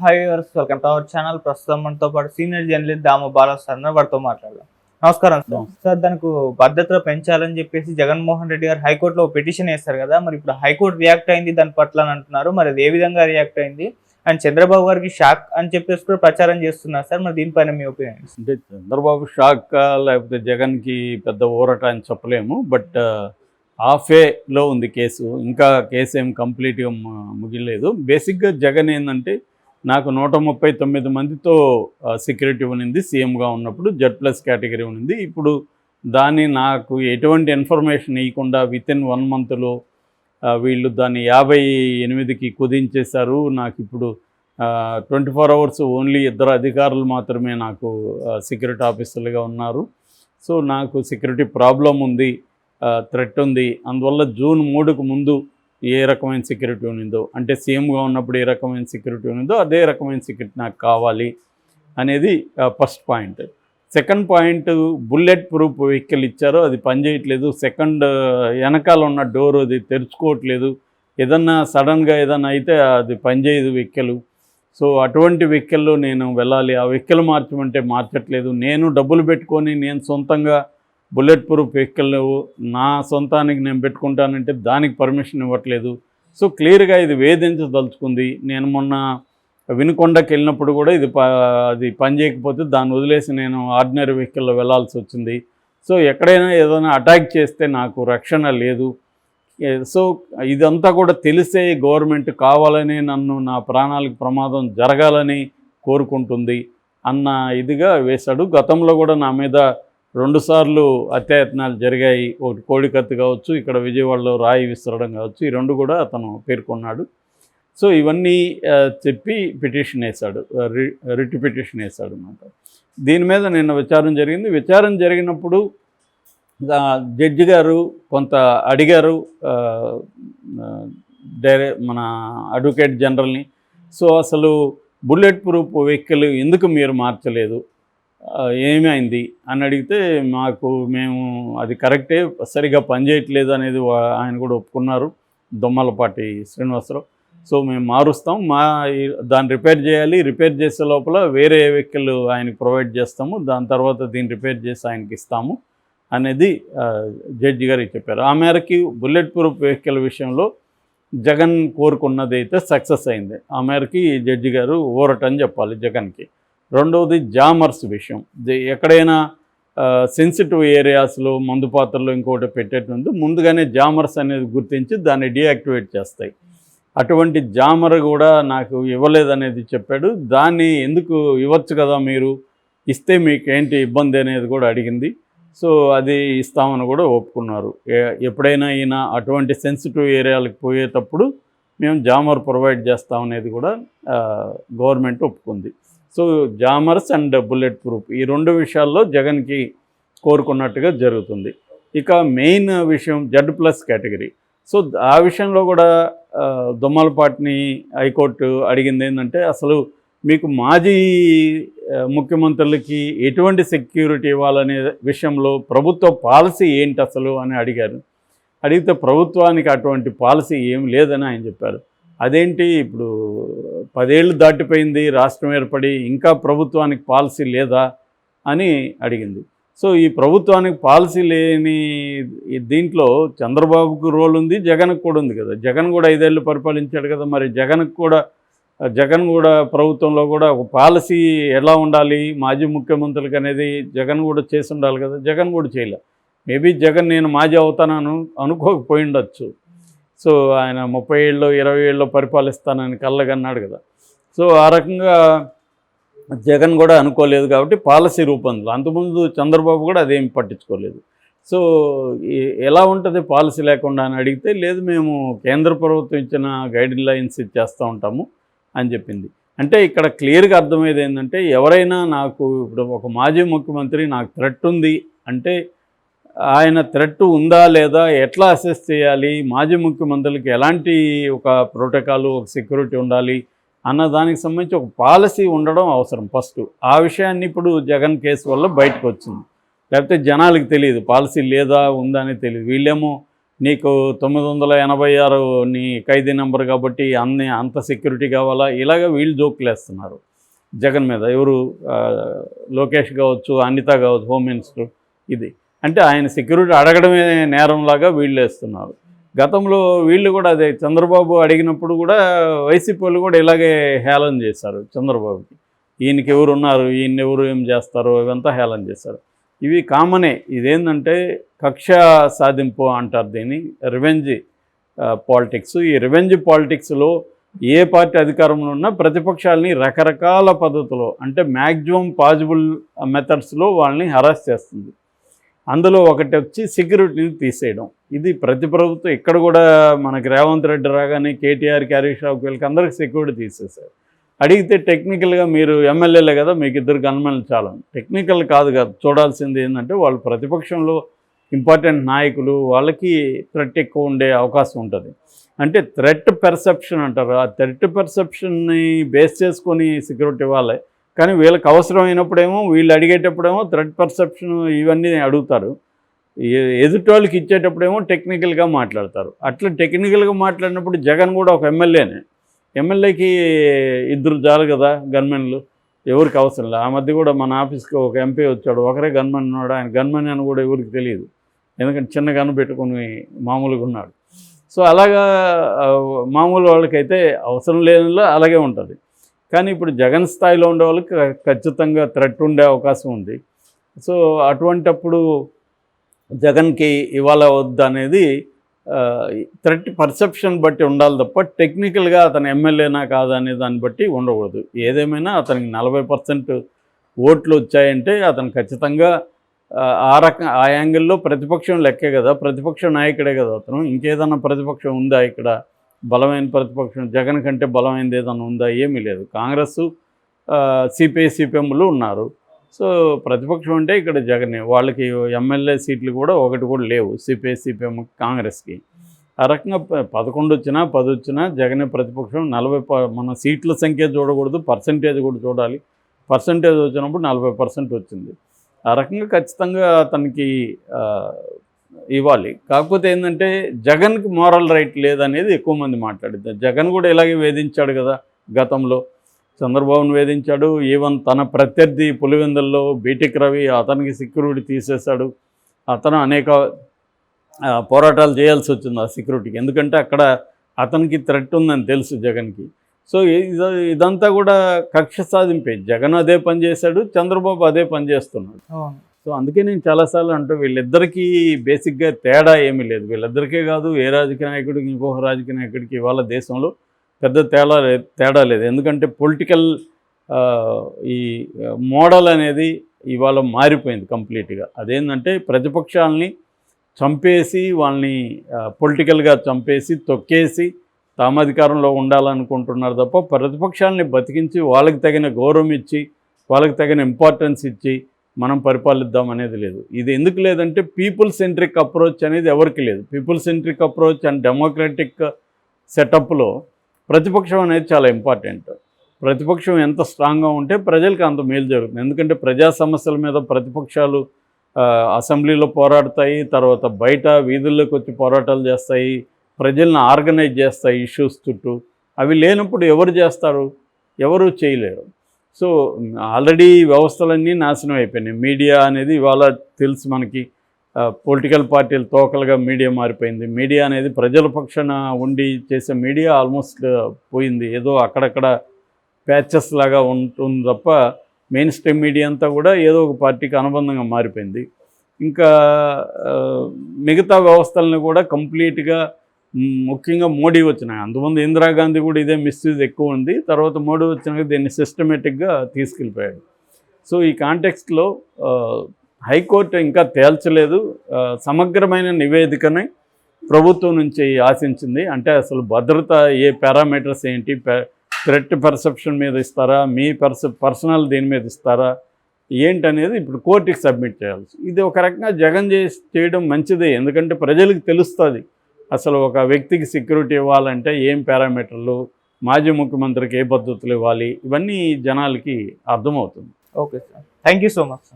Hi viewers, welcome to our channel. ప్రస్తుతం మనతో పాటు సీనియర్ జర్నలిస్ట్ దామ బాలా సార్ ఉన్నారు. వారితో మాట్లాడదాం. నమస్కారం సార్. సార్, దానికి భద్రత పెంచాలని చెప్పేసి జగన్మోహన్ రెడ్డి గారు హైకోర్టులో పిటిషన్ వేస్తారు కదా, మరి ఇప్పుడు హైకోర్టు రియాక్ట్ అయింది దాని పట్ల అని అంటున్నారు. మరి అది ఏ విధంగా రియాక్ట్ అయింది? అండ్ చంద్రబాబు గారికి షాక్ అని చెప్పేసి కూడా ప్రచారం చేస్తున్నారు సార్. మరి దీనిపైన మీ ఒపీనియన్? అంటే చంద్రబాబు షాక్ లేకపోతే జగన్కి పెద్ద ఊరట అని చెప్పలేము. బట్ హాఫేలో ఉంది కేసు. ఇంకా కేసు ఏం కంప్లీట్గా ముగిలేదు. బేసిక్గా జగన్ ఏంటంటే, నాకు 139 మందితో సెక్యూరిటీ ఉన్నింది సీఎంగా ఉన్నప్పుడు, Z+ కేటగిరీ ఉన్నింది. ఇప్పుడు దాన్ని నాకు ఎటువంటి ఇన్ఫర్మేషన్ ఇవ్వకుండా వితిన్ 1 మంత్లో వీళ్ళు దాన్ని 58కి కుదించేశారు. నాకు ఇప్పుడు 24 అవర్స్ ఓన్లీ 2 అధికారులు మాత్రమే నాకు సెక్యూరిటీ ఆఫీసర్లుగా ఉన్నారు. సో నాకు సెక్యూరిటీ ప్రాబ్లం ఉంది, థ్రెట్ ఉంది. అందువల్ల జూన్ 3కు ముందు ఏ రకమైన సెక్యూరిటీ ఉన్నదో, అంటే సీఎంగా ఉన్నప్పుడు ఏ రకమైన సెక్యూరిటీ ఉన్నదో అదే రకమైన సెక్యూరిటీ నాకు కావాలి అనేది first point. Second point, bullet proof vehicle ఇచ్చారో అది పనిచేయట్లేదు. సెకండ్ వెనకాల ఉన్న డోర్ అది తెరుచుకోవట్లేదు. ఏదన్నా సడన్గా ఏదన్నా అయితే అది పనిచేయదు వెహికల్. సో అటువంటి వెహికల్లో నేను వెళ్ళాలి. ఆ వెహికల్ మార్చమంటే మార్చట్లేదు. నేను డబ్బులు పెట్టుకొని నేను సొంతంగా బుల్లెట్ ప్రూఫ్ వెహికల్ నా సొంతానికి నేను పెట్టుకుంటానంటే దానికి పర్మిషన్ ఇవ్వట్లేదు. సో క్లియర్గా ఇది వేధించదలుచుకుంది. నేను మొన్న వినుకొండకి వెళ్ళినప్పుడు కూడా అది పని చేయకపోతే దాన్ని వదిలేసి నేను ఆర్డినరీ వెహికల్లో వెళ్ళాల్సి వచ్చింది. సో ఎక్కడైనా ఏదైనా అటాక్ చేస్తే నాకు రక్షణ లేదు. సో ఇదంతా కూడా తెలిసే గవర్నమెంట్ కావాలని నన్ను నా ప్రాణాలకు ప్రమాదం జరగాలని కోరుకుంటుంది అన్న ఇదిగా వేశాడు. గతంలో కూడా నా మీద 2 సార్లు అత్యాయత్నాలు జరిగాయి. ఒకటి కోడికత్తి కావచ్చు, ఇక్కడ విజయవాడలో రాయి విసరడం కావచ్చు. ఈ 2 కూడా అతను పేర్కొన్నాడు. సో ఇవన్నీ చెప్పి పిటిషన్ వేశాడు, రిట్ పిటిషన్ వేశాడు అన్నమాట. దీని మీద నిన్న విచారణ జరిగింది. విచారణ జరిగినప్పుడు జడ్జి గారు కొంత అడిగారు మన అడ్వకేట్ జనరల్ని. సో అసలు బుల్లెట్ ప్రూఫ్ వెహికల్ ఎందుకు మీరు మార్చలేదు, ఏమైంది అని అడిగితే, మేము అది కరెక్టే, సరిగా పనిచేయట్లేదు అనేది ఆయన కూడా ఒప్పుకున్నారు, దొమ్మలపాటి శ్రీనివాసరావు. సో మేము మారుస్తాం, దాన్ని రిపేర్ చేయాలి, రిపేర్ చేసే లోపల వేరే వెహికల్ ఆయనకి ప్రొవైడ్ చేస్తాము, దాని తర్వాత దీన్ని రిపేర్ చేసి ఆయనకి ఇస్తాము అనేది జడ్జి గారికి చెప్పారు. ఆ మేరకి బుల్లెట్ ప్రూఫ్ వెహికల్ విషయంలో జగన్ కోరుకున్నది అయితే సక్సెస్ అయింది. ఆ మేరకి జడ్జి గారు ఊరటని చెప్పాలి జగన్కి. రెండవది జామర్స్ విషయం. ఎక్కడైనా సెన్సిటివ్ ఏరియాస్లో మందు పాత్రలో ఇంకోటి పెట్టేటువంటి ముందుగానే జామర్స్ అనేది గుర్తించి దాన్ని డీయాక్టివేట్ చేస్తాయి. అటువంటి జామర్ కూడా నాకు ఇవ్వలేదనేది చెప్పాడు. దాన్ని ఎందుకు ఇవ్వచ్చు కదా, మీరు ఇస్తే మీకు ఏంటి ఇబ్బంది అనేది కూడా అడిగింది. సో అది ఇస్తామని కూడా ఒప్పుకున్నారు. ఎప్పుడైనా ఈయన అటువంటి సెన్సిటివ్ ఏరియాలకు పోయేటప్పుడు మేము జామర్ ప్రొవైడ్ చేస్తామనేది కూడా గవర్నమెంట్ ఒప్పుకుంది. So jammers and bullet proof ఈ 2 విషయాల్లో జగన్కి కోరుకున్నట్టుగా జరుగుతుంది. ఇక మెయిన్ విషయం Z+ కేటగిరీ. సో ఆ విషయంలో కూడా దొమ్మలపాటిని హైకోర్టు అడిగింది ఏంటంటే, అసలు మీకు మాజీ ముఖ్యమంత్రులకి ఎటువంటి సెక్యూరిటీ ఇవ్వాలనే విషయంలో ప్రభుత్వ పాలసీ ఏంటి అసలు అని అడిగారు. అడిగితే ప్రభుత్వానికి అటువంటి పాలసీ ఏం లేదని ఆయన చెప్పారు. అదేంటి, ఇప్పుడు 10 ఏళ్ళు దాటిపోయింది రాష్ట్రం ఏర్పడి, ఇంకా ప్రభుత్వానికి పాలసీ లేదా అని అడిగింది. సో ఈ ప్రభుత్వానికి పాలసీ లేని దీంట్లో చంద్రబాబుకు రోల్ ఉంది, జగన్కు కూడా ఉంది కదా. జగన్ కూడా 5 ఏళ్ళు పరిపాలించాడు కదా. మరి జగన్ కూడా ప్రభుత్వంలో కూడా ఒక పాలసీ ఎలా ఉండాలి మాజీ ముఖ్యమంత్రులకు అనేది జగన్ కూడా చేసి ఉండాలి కదా. జగన్ కూడా చేయలే. మేబీ జగన్ నేను మాజీ అవుతానని అనుకోకపోయి ఉండొచ్చు. సో ఆయన 30 ఏళ్ళు 20 ఏళ్ళు పరిపాలిస్తానని కళ్ళగన్నాడు కదా. సో ఆ రకంగా జగన్ కూడా అనుకోలేదు కాబట్టి పాలసీ రూపంలో, అంతకుముందు చంద్రబాబు కూడా అదేం పట్టించుకోలేదు. సో ఎలా ఉంటుంది పాలసీ లేకుండా అని అడిగితే, లేదు మేము కేంద్ర ప్రభుత్వం ఇచ్చిన గైడ్ లైన్స్ ఇచ్చేస్తూ ఉంటాము అని చెప్పింది. అంటే ఇక్కడ క్లియర్గా అర్థమయ్యేది ఏంటంటే, ఎవరైనా నాకు ఇప్పుడు ఒక మాజీ ముఖ్యమంత్రి నాకు థ్రెట్ ఉంది అంటే ఆయన థ్రెట్ ఉందా లేదా ఎట్లా అసెస్ చేయాలి, మాజీ ముఖ్యమంత్రులకి ఎలాంటి ఒక ప్రోటోకాల్, ఒక సెక్యూరిటీ ఉండాలి అన్న దానికి సంబంధించి ఒక పాలసీ ఉండడం అవసరం ఫస్ట్. ఆ విషయాన్ని ఇప్పుడు జగన్ కేసు వల్ల బయటకు వచ్చింది. లేకపోతే జనాలకు తెలియదు పాలసీ లేదా ఉందా అని తెలియదు. వీళ్ళేమో నీకు 986 నీ ఖైదీ నెంబర్ కాబట్టి అంత సెక్యూరిటీ కావాలా, ఇలాగ వీళ్ళు జోకులు వేస్తున్నారు జగన్ మీద. ఎవరు లోకేష్ కావచ్చు, అనిత కావచ్చు, హోమ్ మినిస్టర్. ఇది అంటే ఆయన సెక్యూరిటీ అడగడమే నేరంలాగా వీళ్ళు వేస్తున్నారు. గతంలో వీళ్ళు కూడా అదే చంద్రబాబు అడిగినప్పుడు కూడా వైసీపీ వాళ్ళు కూడా ఇలాగే హేళన చేశారు చంద్రబాబుకి. ఈయనకి ఎవరు ఉన్నారు, ఈయన ఎవరు ఏం చేస్తారో ఇవంతా హేళన చేశారు. ఇవి కామనే. ఇదేంటంటే కక్ష సాధింపు అంటారు దీన్ని, రివెంజ్ పాలిటిక్స్. ఈ రివెంజ్ పాలిటిక్స్లో ఏ పార్టీ అధికారంలో ఉన్నా ప్రతిపక్షాలని రకరకాల పద్ధతిలో, అంటే మ్యాక్సిమం పాజిబుల్ మెథడ్స్లో వాళ్ళని హరాస్ చేస్తుంది. అందులో ఒకటి వచ్చి సెక్యూరిటీని తీసేయడం. ఇది ప్రతి ప్రభుత్వం, ఇక్కడ కూడా మనకి రేవంత్ రెడ్డి రాగానే కేటీఆర్కి, హరీష్ రావుకి, వీళ్ళకి అందరికీ సెక్యూరిటీ తీసేశారు. అడిగితే టెక్నికల్గా మీరు ఎమ్మెల్యేలే కదా, మీకు 2 గన్మెన్లు చాలా. టెక్నికల్ కాదు చూడాల్సింది ఏంటంటే వాళ్ళు ప్రతిపక్షంలో ఇంపార్టెంట్ నాయకులు, వాళ్ళకి థ్రెట్ ఎక్కువ ఉండే అవకాశం ఉంటుంది. అంటే థ్రెట్ పెర్సెప్షన్ అంటారు. ఆ థ్రెట్ పెర్సెప్షన్ని బేస్ చేసుకొని సెక్యూరిటీ ఇవ్వాలి. కానీ వీళ్ళకి అవసరమైనప్పుడేమో, వీళ్ళు అడిగేటప్పుడేమో థ్రెట్ పర్సెప్షన్ ఇవన్నీ అడుగుతారు. ఎదుటోళ్ళకి ఇచ్చేటప్పుడేమో టెక్నికల్గా మాట్లాడతారు. అట్లా టెక్నికల్గా మాట్లాడినప్పుడు జగన్ కూడా ఒక ఎమ్మెల్యేనే. ఎమ్మెల్యేకి 2 చాలు కదా గన్మెన్లు, ఎవరికి అవసరం లేదు. ఆ మధ్య కూడా మన ఆఫీస్కి ఒక ఎంపీ వచ్చాడు, ఒకరే గన్మెన్ ఉన్నాడు. ఆయన గన్మెన్ అని కూడా ఎవరికి తెలియదు, ఎందుకంటే చిన్న గన్ను పెట్టుకుని మామూలుగా ఉన్నాడు. సో అలాగా మామూలు వాళ్ళకైతే అవసరం లేనిలో అలాగే ఉంటుంది. కానీ ఇప్పుడు జగన్ స్థాయిలో ఉండే వాళ్ళకి ఖచ్చితంగా థ్రెట్ ఉండే అవకాశం ఉంది. సో అటువంటప్పుడు జగన్కి ఇవాళ వద్దు అనేది థ్రెట్ పర్సెప్షన్ బట్టి ఉండాలి తప్ప టెక్నికల్గా అతను ఎమ్మెల్యేనా కాదా అనే దాన్ని బట్టి ఉండకూడదు. ఏదేమైనా అతనికి 40% ఓట్లు వచ్చాయంటే అతను ఖచ్చితంగా ఆ యాంగిల్లో ప్రతిపక్షం లెక్కే కదా, ప్రతిపక్ష నాయకుడే కదా అతను. ఇంకేదన్నా ప్రతిపక్షం ఉందా ఇక్కడ? బలమైన ప్రతిపక్షం జగన్ కంటే బలమైనది ఏదైనా ఉందా? ఏమీ లేదు. కాంగ్రెస్, సిపిఐ, సిపిఎంలు ఉన్నారు. సో ప్రతిపక్షం అంటే ఇక్కడ జగనే. వాళ్ళకి ఎమ్మెల్యే సీట్లు కూడా ఒకటి కూడా లేవు సిపిఐ, సిపిఎం, కాంగ్రెస్కి. ఆ రకంగా 11 వచ్చినా 10 వచ్చినా జగనే ప్రతిపక్షం. 40 మన సీట్ల సంఖ్య చూడకూడదు, పర్సంటేజ్ కూడా చూడాలి. పర్సంటేజ్ వచ్చినప్పుడు 40% వచ్చింది. ఆ రకంగా ఖచ్చితంగా అతనికి ఇవ్వాలి. కాకపోతే ఏంటంటే జగన్కి మోరల్ రైట్ లేదనేది ఎక్కువ మంది మాట్లాడిద్దారు. జగన్ కూడా ఇలాగే వేధించాడు కదా గతంలో, చంద్రబాబును వేధించాడు. ఈవెన్ తన ప్రత్యర్థి పులివెందుల్లో బీటెక్ రవి, అతనికి సెక్యూరిటీ తీసేశాడు. అతను అనేక పోరాటాలు చేయాల్సి వచ్చింది ఆ సెక్యూరిటీకి, ఎందుకంటే అక్కడ అతనికి థ్రెట్ ఉందని తెలుసు జగన్కి. సో ఇదంతా కూడా కక్ష సాధింపే. జగన్ అదే పని చేశాడు, చంద్రబాబు అదే పని చేస్తున్నాడు. సో అందుకే నేను చాలాసార్లు అంటూ వీళ్ళిద్దరికీ బేసిక్గా తేడా ఏమీ లేదు. వీళ్ళిద్దరికే కాదు, ఏ రాజకీయ నాయకుడికి ఇంకొక రాజకీయ నాయకుడికి ఇవాళ దేశంలో పెద్ద తేడా లేదు. ఎందుకంటే పొలిటికల్ ఈ మోడల్ అనేది ఇవాళ మారిపోయింది కంప్లీట్గా. అదేంటంటే ప్రతిపక్షాలని చంపేసి, వాళ్ళని పొలిటికల్గా చంపేసి, తొక్కేసి తామధికారంలో ఉండాలనుకుంటున్నారు తప్ప ప్రతిపక్షాలని బతికించి వాళ్ళకి తగిన గౌరవం ఇచ్చి, వాళ్ళకి తగిన ఇంపార్టెన్స్ ఇచ్చి మనం పరిపాలిద్దాం అనేది లేదు. ఇది ఎందుకు లేదంటే పీపుల్ సెంట్రిక్ అప్రోచ్ అనేది ఎవరికి లేదు. People centric approach and democratic సెటప్లో ప్రతిపక్షం అనేది చాలా ఇంపార్టెంట్. ప్రతిపక్షం ఎంత స్ట్రాంగ్గా ఉంటే ప్రజలకు అంత మేలు జరుగుతుంది. ఎందుకంటే ప్రజా సమస్యల మీద ప్రతిపక్షాలు అసెంబ్లీలో పోరాడతాయి, తర్వాత బయట వీధుల్లోకి వచ్చి పోరాటాలు చేస్తాయి, ప్రజలను ఆర్గనైజ్ చేస్తాయి ఇష్యూస్ చుట్టూ. అవి లేనప్పుడు ఎవరు చేస్తారు? ఎవరు చేయలేరు. సో ఆల్రెడీ వ్యవస్థలన్నీ నాశనం అయిపోయినాయి. మీడియా అనేది ఇవాళ తెలుసు మనకి, పొలిటికల్ పార్టీలు తోకలుగా మీడియా మారిపోయింది. మీడియా అనేది ప్రజల పక్షాన ఉండి చేసే మీడియా ఆల్మోస్ట్ పోయింది. ఏదో అక్కడక్కడ ప్యాచెస్ లాగా ఉంటుంది తప్ప మెయిన్ స్ట్రీమ్ మీడియా అంతా కూడా ఏదో ఒక పార్టీకి అనుబంధంగా మారిపోయింది. ఇంకా మిగతా వ్యవస్థలను కూడా కంప్లీట్గా, ముఖ్యంగా మోడీ వచ్చినాయి. అంతకుముందు ఇందిరాగాంధీ కూడా ఇదే మిస్యూజ్ ఎక్కువ ఉంది. తర్వాత మోడీ వచ్చినాక దీన్ని సిస్టమేటిక్గా తీసుకెళ్ళిపోయాడు. సో ఈ కాంటెక్స్ట్లో హైకోర్టు ఇంకా తేల్చలేదు. సమగ్రమైన నివేదికని ప్రభుత్వం నుంచి ఆశించింది. అంటే అసలు భద్రత ఏ పారామీటర్స్ ఏంటి, థ్రెట్ పర్సెప్షన్ మీద ఇస్తారా, మీ పర్సనల్ దీని మీద ఇస్తారా ఏంటనేది ఇప్పుడు కోర్టుకి సబ్మిట్ చేయాల్సి. ఇది ఒక రకంగా జగన్ చేయడం మంచిదే. ఎందుకంటే ప్రజలకు తెలుస్తుంది అసలు ఒక వ్యక్తికి సెక్యూరిటీ ఇవ్వాలంటే ఏం పారామీటర్లు, మాజీ ముఖ్యమంత్రికి ఏ పద్ధతులు ఇవ్వాలి, ఇవన్నీ జనాలకి అర్థమవుతుంది. Okay sir, thank you so much.